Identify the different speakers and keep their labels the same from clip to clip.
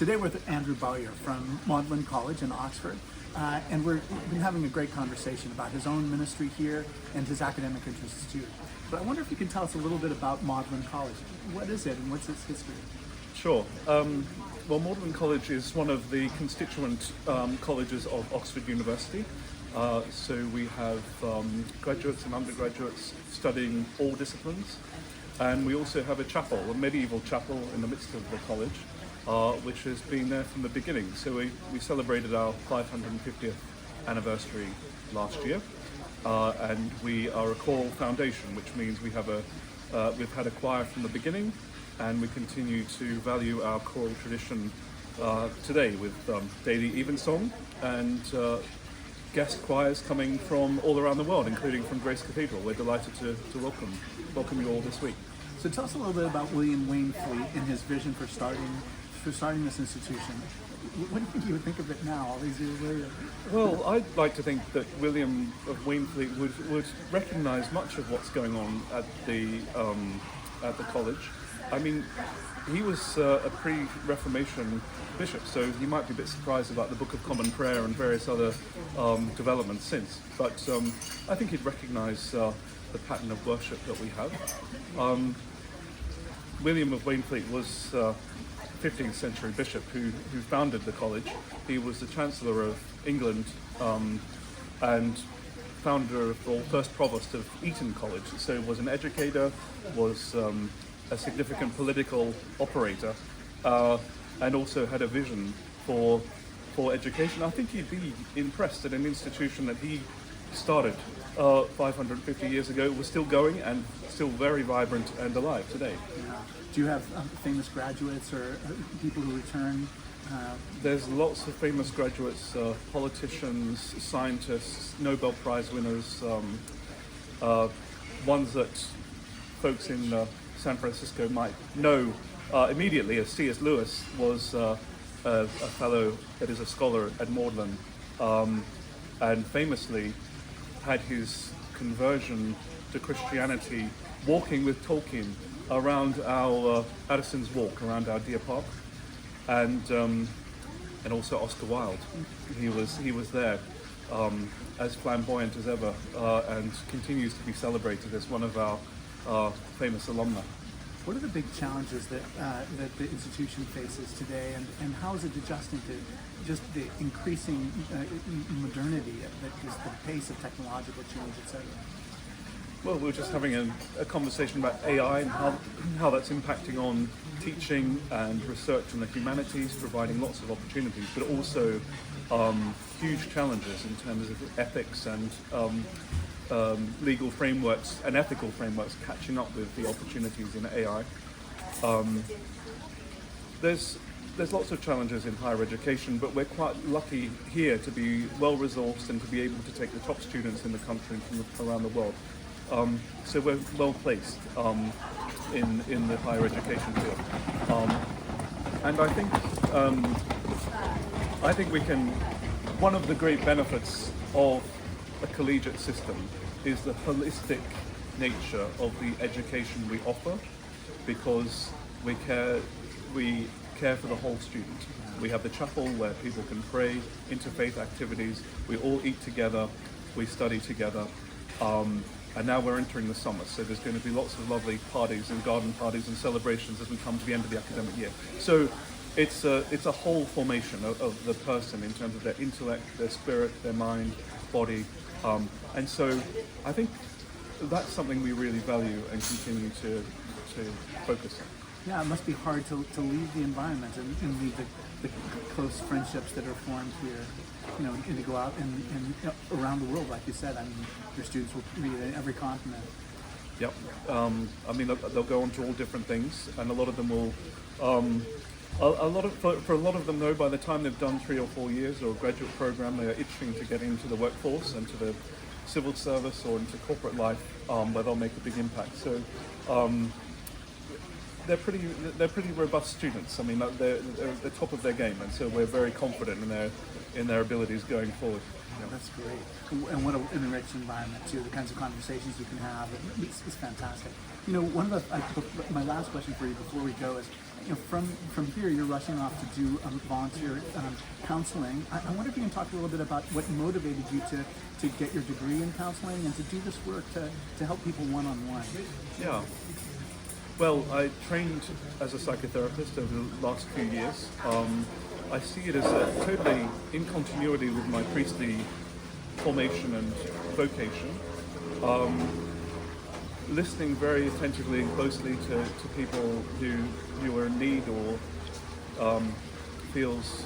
Speaker 1: Today we're with Andrew Bowyer from Magdalen College in Oxford, and we've been having a great conversation about his own ministry here and his academic interests too. But I wonder if you can tell us a little bit about Magdalen College. What is it and what's its history?
Speaker 2: Sure. Well, Magdalen College is one of the constituent colleges of Oxford University. So we have graduates and undergraduates studying all disciplines. And we also have a chapel, a medieval chapel in the midst of the college, which has been there from the beginning. So we celebrated our 550th anniversary last year. And we are a choral foundation, which means we've had a choir from the beginning, and we continue to value our choral tradition today with daily evensong and guest choirs coming from all around the world, including from Grace Cathedral. We're delighted to welcome you all this week.
Speaker 1: So tell us a little bit about William Waynflete and his vision for starting this institution. What do you think you would think of it now, all these years later?
Speaker 2: Well, I'd like to think that William of Waynflete would recognise much of what's going on at the college. I mean, he was a pre-Reformation bishop, so he might be a bit surprised about the Book of Common Prayer and various other developments since. But I think he'd recognise the pattern of worship that we have. William of Waynflete was 15th century bishop who founded the college. He was the Chancellor of England and founder or first provost of Eton College. So was an educator, was a significant political operator, and also had a vision for education. I think you'd be impressed that an institution that he started 550 years ago was still going and still very vibrant and alive today.
Speaker 1: Yeah. Do you have famous graduates or people who return?
Speaker 2: There's lots of famous graduates, politicians, scientists, Nobel Prize winners, ones that folks in San Francisco might know immediately, as C.S. Lewis was a fellow that is a scholar at Magdalen, and famously had his conversion to Christianity walking with Tolkien around our Addison's Walk, around our Deer Park, and also Oscar Wilde. He was there as flamboyant as ever, and continues to be celebrated as one of our famous alumni.
Speaker 1: What are the big challenges that the institution faces today, and how is it adjusting to just the increasing modernity, just the pace of technological change, etc.?
Speaker 2: Well, we were just having a conversation about AI and how that's impacting on teaching and research in the humanities, providing lots of opportunities, but also huge challenges in terms of ethics and legal frameworks and ethical frameworks catching up with the opportunities in AI. There's lots of challenges in higher education, but we're quite lucky here to be well-resourced and to be able to take the top students in the country from around the world. So we're well placed in the higher education field, and I think we can. One of the great benefits of a collegiate system is the holistic nature of the education we offer, because we care for the whole student. We have the chapel where people can pray, interfaith activities, we all eat together, we study together, and now we're entering the summer, so there's going to be lots of lovely parties and garden parties and celebrations as we come to the end of the academic year. So it's a whole formation of the person in terms of their intellect, their spirit, their mind, body, and so I think that's something we really value and continue to focus on.
Speaker 1: Yeah, it must be hard to leave the environment and leave the close friendships that are formed here, and to go out and around the world, like you said. I mean, your students will be in every continent.
Speaker 2: Yep. I mean, they'll go on to all different things, and a lot of them will. For a lot of them, though, by the time they've done 3 or 4 years or a graduate program, they are itching to get into the workforce and to the civil service or into corporate life, where they'll make a big impact. So. They're pretty robust students. I mean, they're at the top of their game, and so we're very confident in their abilities going forward.
Speaker 1: Yeah, that's great. And what an enriched environment too. The kinds of conversations you can have, it's fantastic. One of my last question for you before we go is, from here, you're rushing off to do volunteer counseling. I wonder if you can talk a little bit about what motivated you to get your degree in counseling and to do this work to help people one-on-one.
Speaker 2: Yeah. Well, I trained as a psychotherapist over the last few years. I see it as totally in continuity with my priestly formation and vocation. Listening very attentively and closely to people who are in need or feels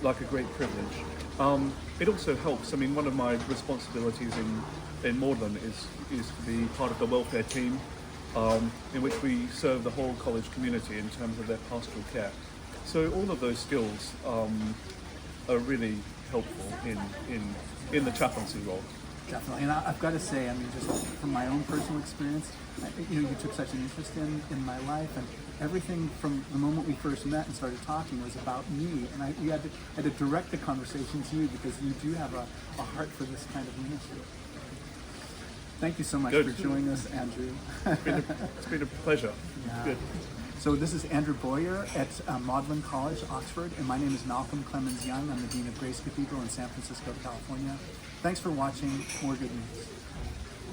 Speaker 2: like a great privilege. It also helps. I mean, one of my responsibilities in Magdalen is to be part of the welfare team, in which we serve the whole college community in terms of their pastoral care. So all of those skills are really helpful in the chaplaincy role.
Speaker 1: Definitely, and I've got to say, I mean, just from my own personal experience, you took such an interest in my life, and everything from the moment we first met and started talking was about me, and you had to direct the conversation to you because you do have a heart for this kind of ministry. Thank you so much for joining us, Andrew.
Speaker 2: It's been a pleasure.
Speaker 1: Yeah.
Speaker 2: Good.
Speaker 1: So this is Andrew Bowyer at Magdalen College, Oxford, and my name is Malcolm Clemens Young. I'm the Dean of Grace Cathedral in San Francisco, California. Thanks for watching. More good news.